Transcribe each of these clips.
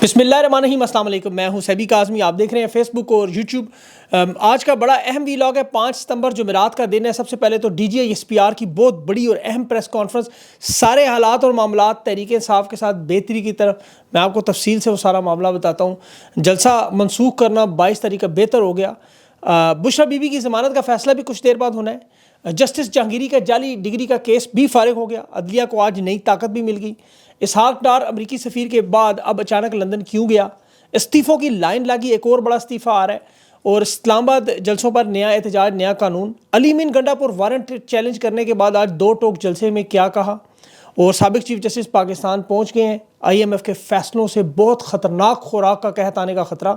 بسم اللہ الرحمن الرحیم، السلام علیکم۔ میں ہوں سیبی کاظمی، آپ دیکھ رہے ہیں فیس بک اور یوٹیوب۔ آج کا بڑا اہم ویلاگ ہے، 5 ستمبر جمعرات کا دن ہے۔ سب سے پہلے تو D G I S P R کی بہت بڑی اور اہم پریس کانفرنس، سارے حالات اور معاملات تحریک انصاف کے ساتھ بہتری کی طرف، میں آپ کو تفصیل سے وہ سارا معاملہ بتاتا ہوں۔ جلسہ منسوخ کرنا 22 تاریخ کا بہتر ہو گیا۔ بشرا بی بی کی ضمانت کا فیصلہ بھی کچھ دیر بعد ہونا ہے۔ جسٹس جہانگیری کا جعلی ڈگری کا کیس بھی فارغ ہو گیا۔ عدلیہ کو آج نئی طاقت بھی مل گئی۔ اسحاق ڈار امریکی سفیر کے بعد اب اچانک لندن کیوں گیا؟ استعفوں کی لائن لگی، ایک اور بڑا استعفیٰ آ رہا ہے۔ اور اسلام آباد جلسوں پر نیا احتجاج، نیا قانون۔ علی مین گنڈا پور وارنٹ چیلنج کرنے کے بعد آج 2 ٹوک جلسے میں کیا کہا؟ اور سابق چیف جسٹس پاکستان پہنچ گئے ہیں۔ آئی ایم ایف کے فیصلوں سے بہت خطرناک خوراک کا قحط آنے کا خطرہ،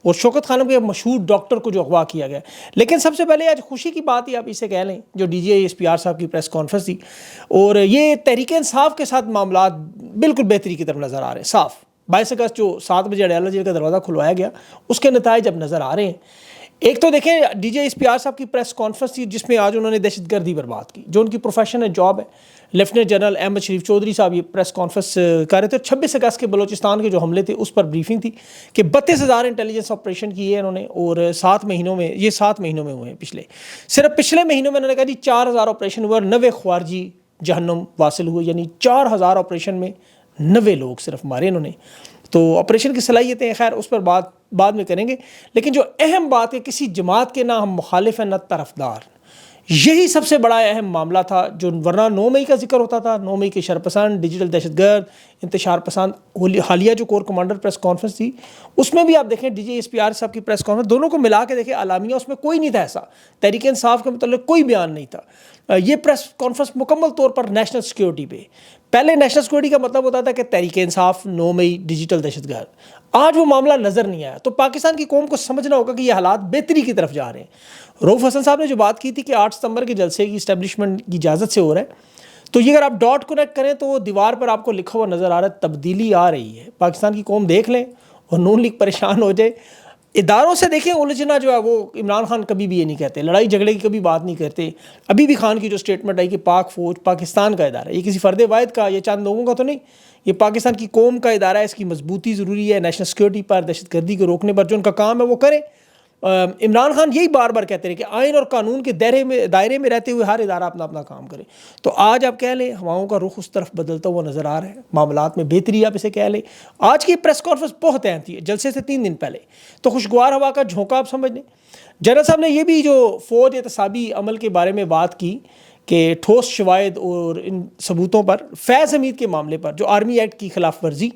اور شوکت خانم کے مشہور ڈاکٹر کو جو اغوا کیا گیا۔ لیکن سب سے پہلے آج خوشی کی بات ہی آپ اسے کہہ لیں، جو D G I S P R صاحب کی پریس کانفرنس تھی، اور یہ تحریک انصاف کے ساتھ معاملات بالکل بہتری کی طرف نظر آ رہے ہیں۔ صاف 22 اگست جو 7 بجے اڈیالہ جیل کا دروازہ کھلوایا گیا، اس کے نتائج اب نظر آ رہے ہیں۔ ایک تو دیکھیں D J S P R صاحب کی پریس کانفرنس تھی، جس میں آج انہوں نے دہشت گردی پر بات کی، جو ان کی پروفیشن ہے، جاب ہے۔ لیفٹیننٹ جنرل احمد شریف چودھری صاحب یہ پریس کانفرنس کر رہے تھے۔ 26 اگست کے بلوچستان کے جو حملے تھے اس پر بریفنگ تھی کہ 32,000 انٹیلیجنس آپریشن کیے انہوں نے، اور 7 مہینوں میں، یہ 7 مہینوں میں ہوئے ہیں۔ صرف پچھلے مہینوں میں انہوں نے کہا جی 4,000 آپریشن ہوئے اور 90 خوارجی جہنم واصل ہوئے، یعنی 4,000 آپریشن میں 90 لوگ صرف مارے انہوں نے۔ تو آپریشن کی صلاحیتیں خیر اس پر بعد میں کریں گے، لیکن جو اہم بات ہے، کسی جماعت کے نہ ہم مخالف ہیں نہ طرفدار، یہی سب سے بڑا اہم معاملہ تھا۔ جو ورنہ 9 مئی کا ذکر ہوتا تھا، 9 مئی کے شرپسند، ڈیجیٹل دہشت گرد، انتشار پسند، حالیہ جو کور کمانڈر پریس کانفرنس تھی، اس میں بھی آپ دیکھیں D G S P R صاحب کی پریس کانفرنس، دونوں کو ملا کے دیکھیں اعلامیہ، اس میں کوئی نہیں تھا ایسا تحریک انصاف کے متعلق کوئی بیان نہیں تھا۔ یہ پریس کانفرنس مکمل طور پر نیشنل سیکیورٹی پہ، پہلے نیشنل سیکورٹی کا مطلب ہوتا تھا کہ تحریک انصاف، 9 مئی، ڈیجیٹل دہشت گرد۔ آج وہ معاملہ نظر نہیں آیا، تو پاکستان کی قوم کو سمجھنا ہوگا کہ یہ حالات بہتری کی طرف جا رہے ہیں۔ رؤف حسن صاحب نے جو بات کی تھی کہ 8 ستمبر کے جلسے کی اسٹیبلشمنٹ کی اجازت سے ہو رہا ہے، تو یہ اگر آپ ڈاٹ کنیکٹ کریں تو دیوار پر آپ کو لکھا ہوا نظر آ رہا ہے تبدیلی آ رہی ہے۔ پاکستان کی قوم دیکھ لیں اور نون لیگ پریشان ہو جائے۔ اداروں سے دیکھیں الجھنا جو ہے، وہ عمران خان کبھی بھی یہ نہیں کہتے، لڑائی جھگڑے کی کبھی بات نہیں کرتے۔ ابھی بھی خان کی جو سٹیٹمنٹ آئی کہ پاک فوج پاکستان کا ادارہ ہے، یہ کسی فرد واحد کا یا چند لوگوں کا تو نہیں، یہ پاکستان کی قوم کا ادارہ ہے، اس کی مضبوطی ضروری ہے۔ نیشنل سیکورٹی پر، دہشت گردی کو روکنے پر جو ان کا کام ہے وہ کریں۔ عمران خان یہی بار بار کہتے رہے کہ آئین اور قانون کے دائرے میں رہتے ہوئے ہر ادارہ اپنا اپنا کام کرے۔ تو آج آپ کہہ لیں ہواؤں کا رخ اس طرف بدلتا ہوا نظر آ رہا ہے، معاملات میں بہتری آپ اسے کہہ لیں۔ آج کی پریس کانفرنس بہت اہم تھی، جلسے سے 3 دن پہلے، تو خوشگوار ہوا کا جھونکا آپ سمجھ لیں۔ جنرل صاحب نے یہ بھی جو فوج احتسابی عمل کے بارے میں بات کی کہ ٹھوس شواہد اور ان ثبوتوں پر، فیض حمید کے معاملے پر جو آرمی ایکٹ کی خلاف ورزی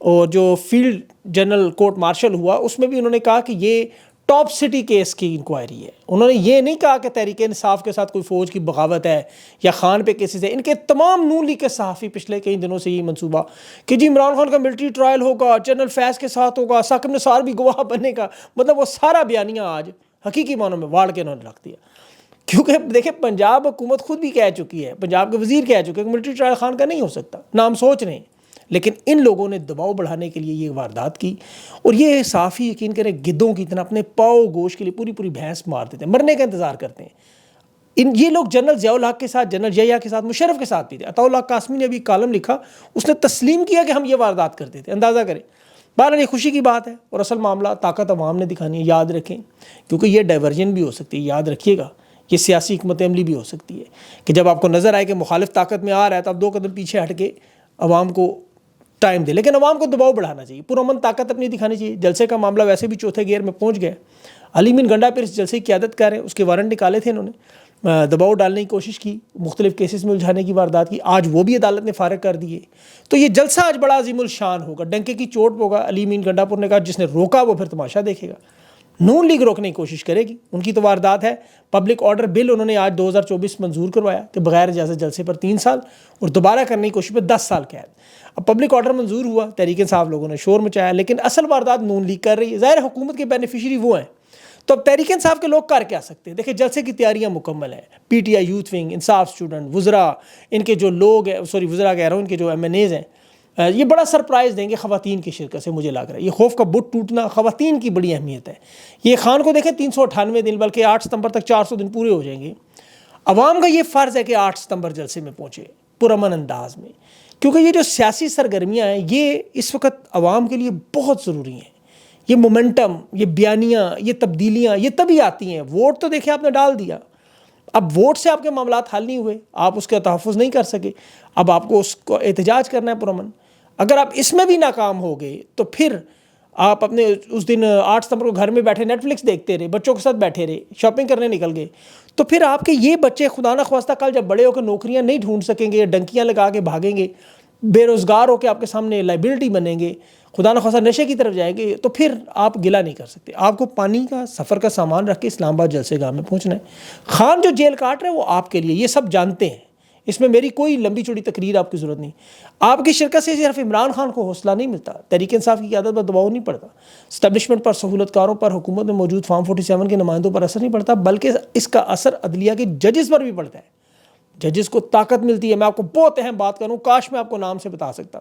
اور جو فیلڈ جنرل کورٹ مارشل ہوا، اس میں بھی انہوں نے کہا کہ یہ ٹاپ سٹی کیس کی انکوائری ہے۔ انہوں نے یہ نہیں کہا کہ تحریک انصاف کے ساتھ کوئی فوج کی بغاوت ہے یا خان پہ کیسز ہے۔ ان کے تمام نون لیگ کے صحافی پچھلے کئی دنوں سے یہ منصوبہ کہ جی عمران خان کا ملٹری ٹرائل ہوگا، جنرل فیض کے ساتھ ہوگا، ثاقب نثار بھی گواہ بنے گا، مطلب وہ سارا بیانیہ آج حقیقی معنوں میں واڑ کے انہوں نے رکھ دیا۔ کیونکہ دیکھیں پنجاب حکومت خود بھی کہہ چکی ہے، پنجاب کے وزیر کہہ چکے ہیں کہ ملٹری ٹرائل خان کا نہیں ہو سکتا، نہ ہم سوچ رہے ہیں، لیکن ان لوگوں نے دباؤ بڑھانے کے لیے یہ واردات کی۔ اور یہ صحافی یقین کریں گدوں کی طرح اپنے پاؤ گوشت کے لیے پوری بھینس مار دیتے ہیں، مرنے کا انتظار کرتے ہیں۔ یہ لوگ جنرل ضیاء الحق کے ساتھ، جنرل یحییٰ کے ساتھ، مشرف کے ساتھ بھی تھے۔ عطاء اللہ قاسمی نے ابھی کالم لکھا، اس نے تسلیم کیا کہ ہم یہ واردات کرتے تھے، اندازہ کریں۔ بہرحال یہ خوشی کی بات ہے، اور اصل معاملہ طاقت عوام نے دکھانی ہے، یاد رکھیں، کیونکہ یہ ڈائیورژن بھی ہو سکتی ہے، یاد رکھیے گا، یہ سیاسی حکمت عملی بھی ہو سکتی ہے کہ جب آپ کو نظر آئے کہ مخالف طاقت میں آ رہا ہے تو آپ 2 قدم پیچھے ہٹ کے عوام کو ٹائم دے، لیکن عوام کو دباؤ بڑھانا چاہیے، پرامن طاقت اپنی دکھانی چاہیے۔ جلسے کا معاملہ ویسے بھی چوتھے گیئر میں پہنچ گیا۔ علی مین گنڈا پھر اس جلسے کی قیادت کر رہے ہیں، اس کے وارنٹ نکالے تھے، انہوں نے دباؤ ڈالنے کی کوشش کی، مختلف کیسز میں الجھانے کی واردات کی، آج وہ بھی عدالت نے فارغ کر دیے۔ تو یہ جلسہ آج بڑا عظیم الشان ہوگا، ڈنکے کی چوٹ ہوگا۔ علی مین گنڈا پور نے کہا جس نے روکا وہ پھر تماشا دیکھے گا۔ نون لیگ روکنے کی کوشش کرے گی، ان کی تو واردات ہے۔ پبلک آرڈر بل انہوں نے آج 2024 منظور کروایا کہ بغیر اجازت جلسے پر 3 سال اور دوبارہ کرنے کی کوشش پر 10 سال قید۔ اب پبلک آرڈر منظور ہوا، تحریک انصاف لوگوں نے شور مچایا، لیکن اصل واردات نون لیگ کر رہی ہے، ظاہر حکومت کے بینیفیشری وہ ہیں۔ تو اب تحریک انصاف کے لوگ کر کیا سکتے ہیں؟ دیکھیں جلسے کی تیاریاں مکمل ہیں، P T I youth wing, انصاف اسٹوڈنٹ، وزراء، ان کے جو لوگ ہیں، وزراء کہہ رہا ہوں، ان کے جو ایم این ایز ہیں، یہ بڑا سرپرائز دیں گے خواتین کی شرکت سے، مجھے لگ رہا ہے یہ خوف کا بت ٹوٹنا، خواتین کی بڑی اہمیت ہے۔ یہ خان کو دیکھیں 398 دن، بلکہ 8 ستمبر تک 400 دن پورے ہو جائیں گے۔ عوام کا یہ فرض ہے کہ 8 ستمبر جلسے میں پہنچے پرامن انداز میں، کیونکہ یہ جو سیاسی سرگرمیاں ہیں یہ اس وقت عوام کے لیے بہت ضروری ہیں. یہ مومنٹم، یہ بیانیاں، یہ تبدیلیاں یہ تبھی آتی ہیں. ووٹ تو دیکھیں آپ نے ڈال دیا، اب ووٹ سے آپ کے معاملات حل نہیں ہوئے، آپ اس کا تحفظ نہیں کر سکے، اب آپ کو اس کو احتجاج کرنا ہے پرامن. اگر آپ اس میں بھی ناکام ہو گئے تو پھر آپ اپنے اس دن 8 ستمبر کو گھر میں بیٹھے نیٹ فلکس دیکھتے رہے، بچوں کے ساتھ بیٹھے رہے، شاپنگ کرنے نکل گئے، تو پھر آپ کے یہ بچے خدا نخواستہ کل جب بڑے ہو کے نوکریاں نہیں ڈھونڈ سکیں گے، ڈنکیاں لگا کے بھاگیں گے، بے روزگار ہو کے آپ کے سامنے لائبلٹی بنیں گے، خدا نخواستہ نشے کی طرف جائیں گے، تو پھر آپ گلہ نہیں کر سکتے. آپ کو پانی کا سفر کا سامان رکھ کے اسلام آباد جلسے گاہ میں پہنچنا ہے. خان جو جیل کاٹ رہے ہیں وہ آپ کے لیے، یہ سب جانتے ہیں، اس میں میری کوئی لمبی چوڑی تقریر آپ کی ضرورت نہیں. آپ کی شرکت سے صرف عمران خان کو حوصلہ نہیں ملتا، تحریک انصاف کی قیادت پر دباؤ نہیں پڑتا، اسٹیبلشمنٹ پر، سہولت کاروں پر، حکومت میں موجود فارم 47 کے نمائندوں پر اثر نہیں پڑتا، بلکہ اس کا اثر عدلیہ کے ججز پر بھی پڑتا ہے. ججز کو طاقت ملتی ہے. میں آپ کو بہت اہم بات کروں، کاش میں آپ کو نام سے بتا سکتا.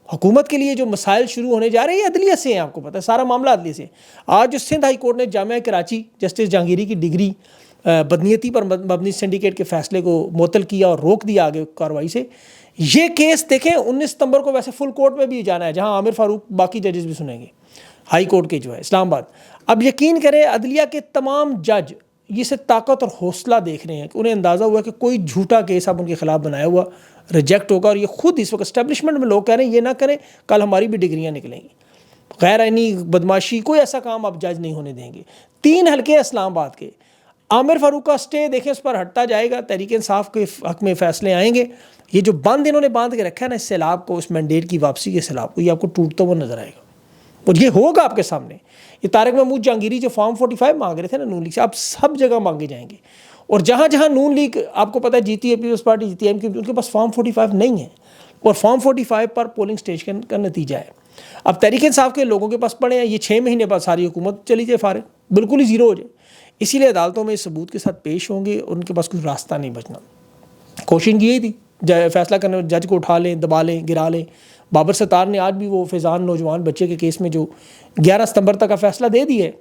حکومت کے لیے جو مسائل شروع ہونے جا رہے ہیں یہ عدلیہ سے ہیں، آپ کو پتہ ہے سارا معاملہ عدلیہ سے. آج جو سندھ ہائی کورٹ نے جامعہ کراچی جسٹس جہانگیری کی ڈگری بدنیتی پر مبنی سنڈیکیٹ کے فیصلے کو معطل کیا اور روک دیا آگے کارروائی سے. یہ کیس دیکھیں 19 ستمبر کو ویسے فل کورٹ میں بھی جانا ہے، جہاں عامر فاروق باقی ججز بھی سنیں گے، ہائی کورٹ کے جو ہے اسلام آباد. اب یقین کریں عدلیہ کے تمام جج یہ سے طاقت اور حوصلہ دیکھ رہے ہیں کہ انہیں اندازہ ہوا کہ کوئی جھوٹا کیس اب ان کے خلاف بنایا ہوا ریجیکٹ ہوگا، اور یہ خود اس وقت اسٹیبلشمنٹ میں لوگ کہہ رہے ہیں یہ نہ کریں کل ہماری بھی ڈگریاں نکلیں گی. غیر آئینی بدماشی کوئی ایسا کام آپ جج نہیں ہونے دیں گے. 3 حلقے اسلام آباد کے، عامر فاروق کا سٹے دیکھیں اس پر ہٹتا جائے گا، تحریک انصاف کے حق میں فیصلے آئیں گے. یہ جو بند انہوں نے باندھ کے رکھا ہے نا اس سیلاب کو، اس مینڈیٹ کی واپسی کے سیلاب کو، یہ آپ کو ٹوٹتا ہوا نظر آئے گا اور یہ ہوگا آپ کے سامنے. یہ طارق محمود جہانگیری جو فارم 45 مانگ رہے تھے نا نون لیگ سے، اب سب جگہ مانگے جائیں گے. اور جہاں جہاں نون لیگ آپ کو پتہ ہے جیتی ہے پیپلز پارٹی، جیتی ہے ایم کیو، ان کے پاس فارم 45 نہیں ہے، اور فارم 45 پر پولنگ اسٹیشن کا نتیجہ ہے. اب تحریک انصاف کے لوگوں کے پاس پڑے ہیں، یہ 6 مہینے بعد ساری حکومت چلی جائے فارغ، بالکل ہی زیرو ہو جائے. اسی لیے عدالتوں میں اس ثبوت کے ساتھ پیش ہوں گے، ان کے پاس کوئی راستہ نہیں بچنا. کوشش کی تھی فیصلہ کرنے میں جج کو اٹھا لیں، دبا لیں، گرا لیں. بابر ستار نے آج بھی وہ فیضان نوجوان بچے کے کیس میں جو 11 ستمبر تک کا فیصلہ دے دیا ہے،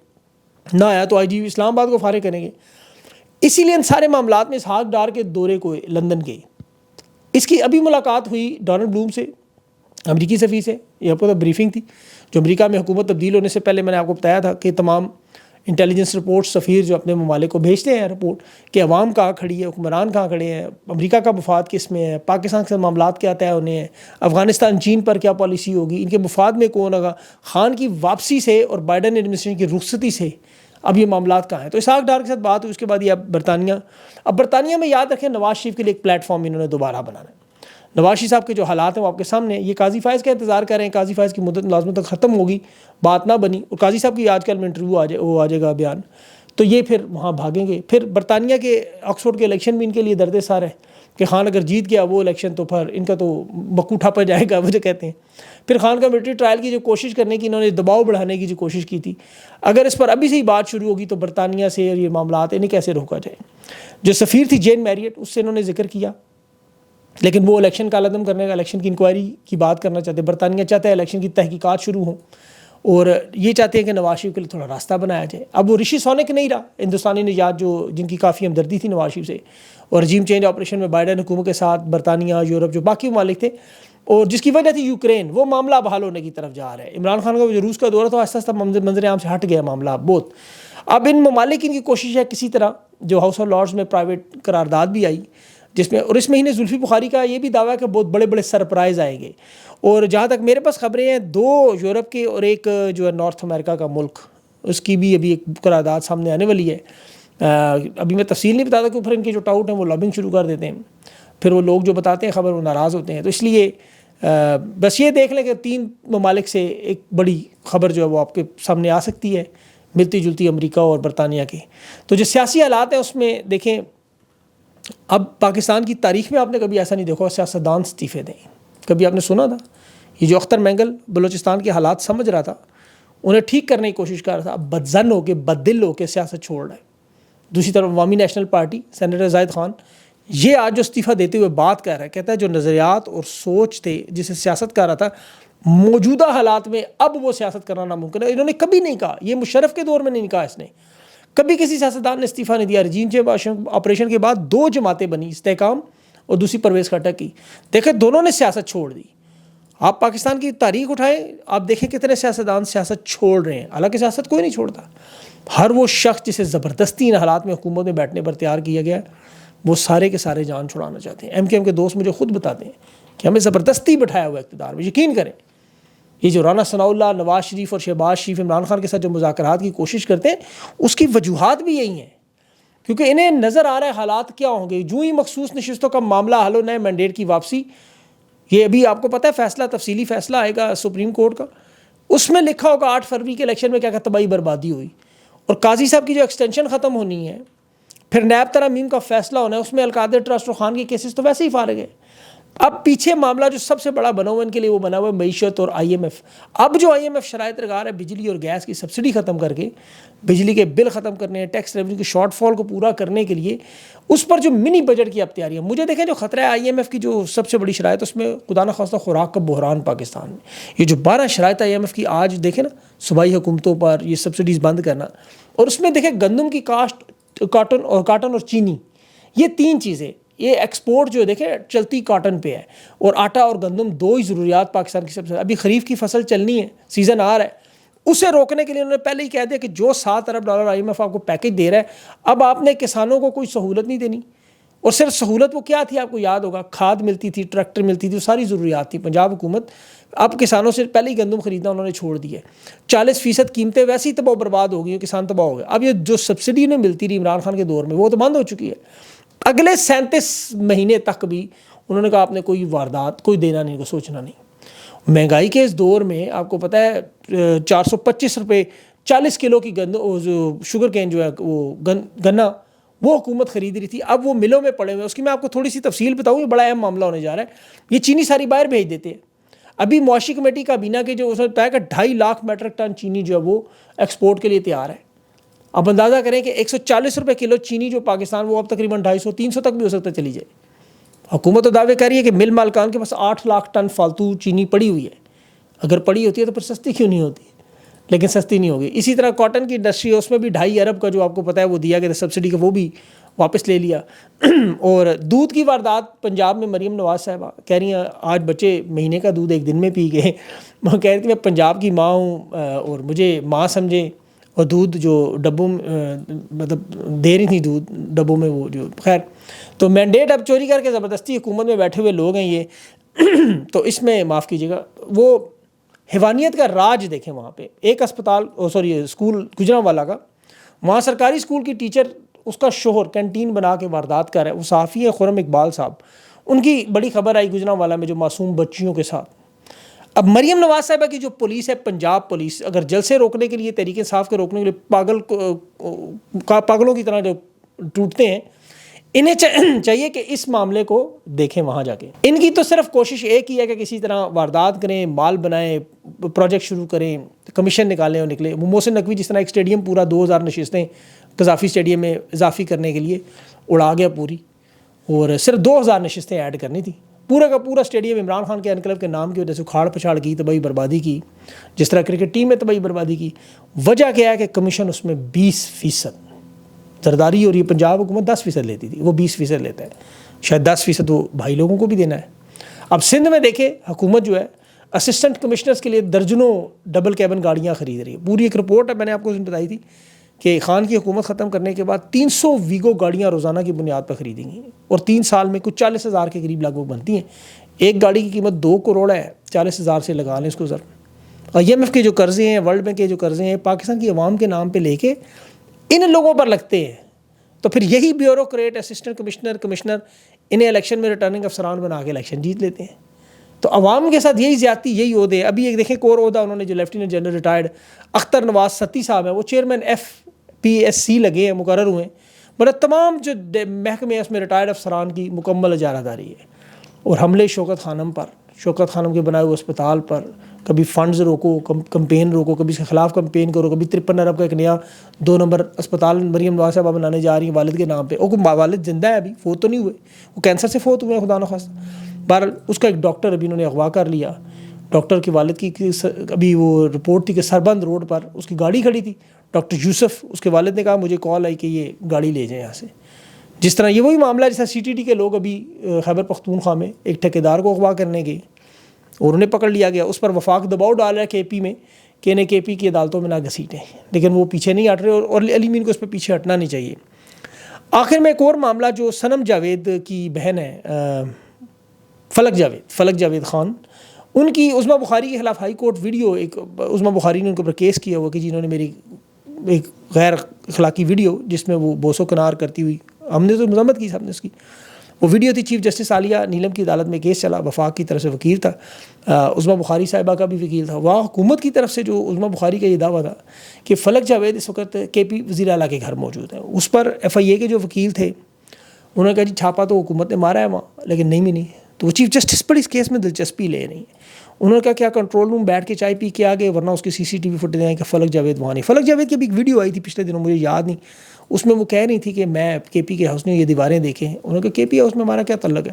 نہ آیا تو IG اسلام آباد کو فارغ کریں گے. اسی لیے ان سارے معاملات میں اسحاق ڈار کے دورے کو لندن گئے. اس کی ابھی ملاقات ہوئی ڈونلڈ بلوم سے، امریکی سفیر سے. یہ آپ کو تو بریفنگ تھی جو امریکہ میں حکومت تبدیل ہونے سے پہلے میں نے آپ کو بتایا تھا کہ تمام انٹیلیجنس رپورٹ سفیر جو اپنے ممالک کو بھیجتے ہیں رپورٹ کہ عوام کہاں کھڑی ہے، حکمران کہاں کھڑے ہیں، امریکہ کا مفاد کس میں ہے، پاکستان کے معاملات کیا طے ہونے ہیں، افغانستان چین پر کیا پالیسی ہوگی، ان کے مفاد میں کون ہوگا. خان کی واپسی سے اور بائیڈن ایڈمنسٹریشن کی رخصتی سے اب یہ معاملات کہاں ہیں. تو اسحاق ڈار کے ساتھ بات ہوئی، اس کے بعد یہ اب برطانیہ میں یاد رکھیں نواز شریف کے لیے ایک پلیٹ فارم انہوں نے دوبارہ بنانا ہے. نواز شریف صاحب کے جو حالات ہیں وہ آپ کے سامنے ہیں. یہ قاضی فائز کا انتظار کر رہے ہیں، قاضی فائز کی مدت ملازمت تک ختم ہوگی، بات نہ بنی، اور قاضی صاحب کی آج کل میں انٹرویو آ جائے گا بیان، تو یہ پھر وہاں بھاگیں گے. پھر برطانیہ کے آکسفورڈ کے الیکشن بھی ان کے لیے درد سار ہے کہ خان اگر جیت گیا وہ الیکشن تو پھر ان کا تو بکو ٹھاپا جائے گا، وہ جو کہتے ہیں. پھر خان کا ملٹری ٹرائل کی جو کوشش کرنے کی انہوں نے دباؤ بڑھانے کی جو کوشش کی تھی، اگر اس پر ابھی سے ہی بات شروع ہوگی تو برطانیہ سے اور یہ معاملات انہیں کیسے روکا جائے. جو سفیر تھی جین میریٹ، اس سے انہوں نے ذکر کیا، لیکن وہ الیکشن کا عدم کرنے کا، الیکشن کی انکوائری کی بات کرنا چاہتے ہیں. برطانیہ چاہتا ہے الیکشن کی تحقیقات شروع ہوں، اور یہ چاہتے ہیں کہ نواز شریف کے لیے تھوڑا راستہ بنایا جائے. اب وہ رشی سونک نہیں رہا ہندوستانی نژاد جو جن کی کافی ہمدردی تھی نواز شریف سے، اور رجیم چینج آپریشن میں بائیڈن حکومت کے ساتھ برطانیہ، یورپ جو باقی ممالک تھے، اور جس کی وجہ تھی یوکرین، وہ معاملہ بحال ہونے کی طرف جا رہا ہے. عمران خان کا جو روس کا دورہ تھا آہستہ آہستہ منظر عام سے ہٹ گیا معاملہ بہت. اب ان ممالک ان کی کوشش ہے کسی طرح، جو ہاؤس آف لارڈز میں پرائیویٹ قرارداد بھی آئی جس میں، اور اس مہینے زلفی بخاری کا یہ بھی دعویٰ ہے کہ بہت بڑے بڑے سرپرائز آئیں گے. اور جہاں تک میرے پاس خبریں ہیں 2 یورپ کے اور ایک جو ہے نارتھ امریکہ کا ملک، اس کی بھی ابھی ایک قرارداد سامنے آنے والی ہے. ابھی میں تفصیل نہیں بتاتا کیونکہ پھر ان کے جو ٹاؤٹ ہیں وہ لابنگ شروع کر دیتے ہیں، پھر وہ لوگ جو بتاتے ہیں خبر وہ ناراض ہوتے ہیں. تو اس لیے بس یہ دیکھ لیں کہ 3 ممالک سے ایک بڑی خبر جو ہے وہ آپ کے سامنے آ سکتی ہے، ملتی جلتی امریکہ اور برطانیہ کے. تو جو سیاسی حالات ہیں اس میں دیکھیں، اب پاکستان کی تاریخ میں آپ نے کبھی ایسا نہیں دیکھا سیاستدان استعفے دیں. کبھی آپ نے سنا تھا؟ یہ جو اختر مینگل بلوچستان کے حالات سمجھ رہا تھا، انہیں ٹھیک کرنے کی کوشش کر رہا تھا، اب بدزن ہو کے بددل ہو کے سیاست چھوڑ رہا ہے. دوسری طرف عوامی نیشنل پارٹی سینیٹر زاہد خان، یہ آج جو استعفیٰ دیتے ہوئے بات کر رہا ہے، کہتا ہے جو نظریات اور سوچ تھے جسے سیاست کر رہا تھا، موجودہ حالات میں اب وہ سیاست کرنا ناممکن ہے. انہوں نے کبھی نہیں کہا، یہ مشرف کے دور میں نہیں کہا، اس نے کبھی کسی سیاستدان نے استعفیٰ نہیں دیا. رجیم چینج آپریشن کے بعد 2 جماعتیں بنی، استحکام اور دوسری پرویز خٹک کی. دیکھیں دونوں نے سیاست چھوڑ دی. آپ پاکستان کی تاریخ اٹھائیں, آپ دیکھیں کتنے سیاستدان سیاست چھوڑ رہے ہیں. حالانکہ سیاست کوئی نہیں چھوڑتا. ہر وہ شخص جسے زبردستی ان حالات میں حکومت میں بیٹھنے پر تیار کیا گیا وہ سارے کے سارے جان چھڑانا چاہتے ہیں. ایم کے دوست مجھے خود بتاتے ہیں کہ ہمیں زبردستی بٹھایا ہوا اقتدار میں. یقین کریں یہ جو رانا ثناء اللہ, نواز شریف اور شہباز شریف عمران خان کے ساتھ جو مذاکرات کی کوشش کرتے ہیں اس کی وجوہات بھی یہی ہیں, کیونکہ انہیں نظر آ رہا ہے حالات کیا ہوں گے. جو ہی مخصوص نشستوں کا معاملہ حل ہو, نئے مینڈیٹ کی واپسی, یہ ابھی آپ کو پتہ ہے فیصلہ, تفصیلی فیصلہ آئے گا سپریم کورٹ کا, اس میں لکھا ہوگا 8 فروری کے الیکشن میں کیا تباہی بربادی ہوئی. اور قاضی صاحب کی جو ایکسٹینشن ختم ہونی ہے, پھر نیب ترامیم کا فیصلہ ہونا ہے, اس میں القادر ٹرسٹ اور خان کے کیسز تو ویسے ہی فارغ ہے. اب پیچھے معاملہ جو سب سے بڑا بنا ہوا ان کے لیے وہ بنا ہوا ہے معیشت اور آئی ایم ایف. اب جو آئی ایم ایف شرائط لگا رہا ہے بجلی اور گیس کی سبسڈی ختم کر کے, بجلی کے بل ختم کرنے ہیں, ٹیکس ریونیو کے شارٹ فال کو پورا کرنے کے لیے اس پر جو منی بجٹ کی اب تیاری ہے. مجھے دیکھیں جو خطرہ ہے آئی ایم ایف کی جو سب سے بڑی شرائط, اس میں خدا نخواستہ خوراک کا بحران پاکستان میں. یہ جو 12 شرائط آئی ایم ایف کی آج دیکھیں نا, صوبائی حکومتوں پر یہ سبسڈیز بند کرنا, اور اس میں دیکھیں گندم کی کاشت, کاٹن اور چینی, یہ 3 چیزیں. یہ ایکسپورٹ جو دیکھیں چلتی کاٹن پہ ہے, اور آٹا اور گندم 2 ہی ضروریات پاکستان کی. سب سے ابھی خریف کی فصل چلنی ہے, سیزن آ رہا ہے, اسے روکنے کے لیے انہوں نے پہلے ہی کہہ دیا کہ جو $7 ارب آئی ایم ایف آپ کو پیکج دے رہا ہے, اب آپ نے کسانوں کو کوئی سہولت نہیں دینی. اور صرف سہولت وہ کیا تھی آپ کو یاد ہوگا, کھاد ملتی تھی, ٹریکٹر ملتی تھی, وہ ساری ضروریات تھی. پنجاب حکومت اب کسانوں سے پہلے ہی گندم خریدنا انہوں نے چھوڑ دیا ہے. 40% قیمتیں ویسے ہی تباہ برباد ہو گئی ہیں, کسان تباہ ہو گئے. اب یہ جو سبسڈی انہیں ملتی رہی عمران خان کے دور میں وہ تو بند ہو چکی ہے. اگلے 37 مہینے تک بھی انہوں نے کہا آپ نے کوئی واردات کوئی دینا نہیں, کو سوچنا نہیں. مہنگائی کے اس دور میں آپ کو پتہ ہے 425 روپے 40 کلو کی شوگر کین جو ہے وہ گنا وہ حکومت خرید رہی تھی. اب وہ ملوں میں پڑے ہوئے. اس کی میں آپ کو تھوڑی سی تفصیل بتاؤں, یہ بڑا اہم معاملہ ہونے جا رہا ہے. یہ چینی ساری باہر بھیج دیتے ہیں. ابھی معاشی کمیٹی کابینہ کے جو اس نے بتایا کہ 2.5 لاکھ میٹرک ٹن چینی جو ہے وہ ایکسپورٹ کے لیے تیار ہے. اب اندازہ کریں کہ 140 روپے کلو چینی جو پاکستان وہ اب تقریباً 250-300 تک بھی ہو سکتا ہے چلی جائے. حکومت تو دعوے کر رہی ہے کہ مل مالکان کے پاس 8 لاکھ ٹن فالتو چینی پڑی ہوئی ہے. اگر پڑی ہوتی ہے تو پھر سستی کیوں نہیں ہوتی, لیکن سستی نہیں ہوگی. اسی طرح کاٹن کی انڈسٹری ہے, اس میں بھی 2.5 ارب کا جو آپ کو پتہ ہے وہ دیا گیا تھا سبسڈی کا, وہ بھی واپس لے لیا. اور دودھ کی واردات پنجاب میں مریم نواز صاحبہ کہہ رہی ہیں آج بچے مہینے کا دودھ 1 دن میں پی گئے. وہ کہہ رہی تھی میں پنجاب کی ماں ہوں اور مجھے ماں سمجھیں, اور دودھ جو ڈبوں مطلب دے رہی تھیں دودھ ڈبوں میں وہ جو خیر. تو مینڈیٹ اب چوری کر کے زبردستی حکومت میں بیٹھے ہوئے لوگ ہیں یہ. تو اس میں معاف کیجیے گا وہ حیوانیت کا راج دیکھیں. وہاں پہ ایک اسپتال اسکول گجرانوالہ کا, وہاں سرکاری اسکول کی ٹیچر اس کا شوہر کینٹین بنا کے واردات کر رہا ہے. وہ صحافی ہے خرم اقبال صاحب, ان کی بڑی خبر آئی گجرانوالہ میں جو معصوم بچیوں کے ساتھ. اب مریم نواز صاحبہ کی جو پولیس ہے پنجاب پولیس, اگر جلسے روکنے کے لیے تحریک انصاف کے روکنے کے لیے پاگلوں کی طرح جو ٹوٹتے ہیں, انہیں چاہیے کہ اس معاملے کو دیکھیں وہاں جا کے. ان کی تو صرف کوشش ایک ہی ہے کہ کسی طرح واردات کریں, مال بنائیں, پروجیکٹ شروع کریں, کمیشن نکالیں اور نکلے. محسن نقوی جس طرح ایک اسٹیڈیم پورا 2000 نشستیں قذافی اسٹیڈیم میں اضافی کرنے کے لیے اڑا گیا پوری, اور صرف 2000 نشستیں ایڈ کرنی تھی. پورا کا پورا اسٹیڈیم عمران خان کے انکلب کے نام کی وجہ سے اکھاڑ پچھاڑ کی, تباہی بربادی کی. جس طرح کرکٹ ٹیم میں تباہی بربادی کی. وجہ کیا ہے کہ کمیشن اس میں 20%, زرداری اور یہ پنجاب حکومت 10% لیتی تھی, وہ 20% لیتا ہے. شاید 10% وہ بھائی لوگوں کو بھی دینا ہے. اب سندھ میں دیکھیں حکومت جو ہے اسسٹنٹ کمشنرز کے لیے درجنوں ڈبل کیبن گاڑیاں خرید رہی ہے. پوری ایک رپورٹ ہے, میں نے آپ کو بتائی تھی کہ خان کی حکومت ختم کرنے کے بعد 300 ویگو گاڑیاں روزانہ کی بنیاد پر خریدیں گی, اور 3 سال میں کچھ 40,000 کے قریب لگ بھگ بنتی ہیں. ایک گاڑی کی قیمت 2 کروڑ ہے, 40,000 سے لگا لیں اس کو ضرور. آئی ایم ایف کے جو قرضے ہیں, ورلڈ بینک کے جو قرضے ہیں, پاکستان کی عوام کے نام پہ لے کے ان لوگوں پر لگتے ہیں. تو پھر یہی بیوروکریٹ اسسٹنٹ کمشنر انہیں الیکشن میں ریٹرننگ افسران بنا کے الیکشن جیت لیتے ہیں. تو عوام کے ساتھ یہی زیادتی, یہی عہدے ہیں. ابھی ایک دیکھیں کور عہدہ انہوں نے جو لیفٹیننٹ جنرل ریٹائرڈ اختر نواز ستی صاحب ہیں, وہ چیئرمین FPSC لگے ہیں, مقرر ہوئے ہیں. مطلب تمام جو محکمے ہیں اس میں ریٹائرڈ افسران کی مکمل اجارہ داری ہے. اور حملے شوکت خانم پر, شوکت خانم کے بنائے ہوئے اسپتال پر, کبھی فنڈز روکو, کمپین روکو, کبھی اس کے خلاف کمپین کرو, کبھی 53 ارب کا ایک نیا 2 نمبر اسپتال مریم نواز صاحبہ بنانے جا رہی ہیں والد کے نام پہ. وہ والد زندہ ہے, ابھی فوت تو نہیں ہوئے, وہ کینسر سے فوت ہوئے ہیں خدا نخواستہ. بہرحال اس کا ایک ڈاکٹر ابھی انہوں نے اغوا کر لیا. ڈاکٹر کے والد کی ابھی وہ رپورٹ تھی کہ سربند روڈ پر اس کی گاڑی کھڑی تھی. ڈاکٹر یوسف اس کے والد نے کہا مجھے کال آئی کہ یہ گاڑی لے جائیں یہاں سے. جس طرح یہ وہی معاملہ جیسا سی ٹی ڈی کے لوگ ابھی خیبر پختونخوا میں ایک ٹھیکیدار کو اغوا کرنے گئے اور انہیں پکڑ لیا گیا. اس پر وفاق دباؤ ڈال رہا ہے کے پی میں کہ انہیں کے پی کی عدالتوں میں نہ گھسیٹیں, لیکن وہ پیچھے نہیں ہٹ رہے اور علی مین کو اس پہ پیچھے ہٹنا نہیں چاہیے. آخر میں ایک اور معاملہ جو صنم جاوید کی بہن ہے فلک جاوید خان, ان کی عظمیٰ بخاری کے خلاف ہائی کورٹ ویڈیو, ایک عظمیٰ بخاری نے ان کے اوپر کیس کیا ہوا کہ جنہوں نے میری ایک غیر اخلاقی ویڈیو جس میں وہ بوس و کنار کرتی ہوئی, ہم نے تو مذمت کی سب نے اس کی, وہ ویڈیو تھی. چیف جسٹس عالیہ نیلم کی عدالت میں کیس چلا, وفاق کی طرف سے وکیل تھا, عظمیٰ بخاری صاحبہ کا بھی وکیل تھا. وہاں حکومت کی طرف سے جو عظمیٰ بخاری کا یہ دعویٰ تھا کہ فلک جاوید اس وقت کے پی وزیر اعلیٰ کے گھر موجود ہیں. اس پر ایف آئی اے کے جو وکیل تھے انہوں نے کہا جی چھاپا تو حکومت نے مارا ہے وہاں لیکن نہیں ملی. تو وہ چیف جسٹس پر اس کیس میں دلچسپی لے نہیں. انہوں نے کہا کیا کنٹرول روم بیٹھ کے چائے پی کے آ گئے, ورنہ اس کی سی سی ٹی وی فوٹیج آئیں کہ فلک جاوید وہاں نہیں. فلک جاوید کی بھی ایک ویڈیو آئی تھی پچھلے دنوں, مجھے یاد نہیں, اس میں وہ کہہ رہی تھی کہ میں کے پی کے ہاؤس نے یہ دیواریں دیکھیں. انہوں نے کہا کے پی ہاؤس میں ہمارا کیا تعلق ہے.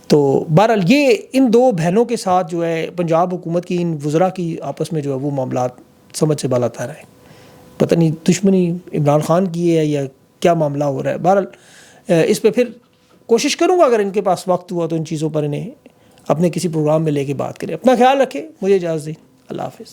تو بہرحال یہ ان دو بہنوں کے ساتھ جو ہے پنجاب حکومت کی ان وزراء کی آپس میں جو ہے وہ معاملات سمجھ سے بالا تر ہیں. پتہ نہیں دشمنی عمران خان کی ہے یا کیا معاملہ ہو رہا ہے. بہرحال اس پہ پھر کوشش کروں گا اگر ان کے پاس وقت ہوا تو ان چیزوں پر انہیں اپنے کسی پروگرام میں لے کے بات کریں. اپنا خیال رکھیں, مجھے اجازت دیں, اللہ حافظ.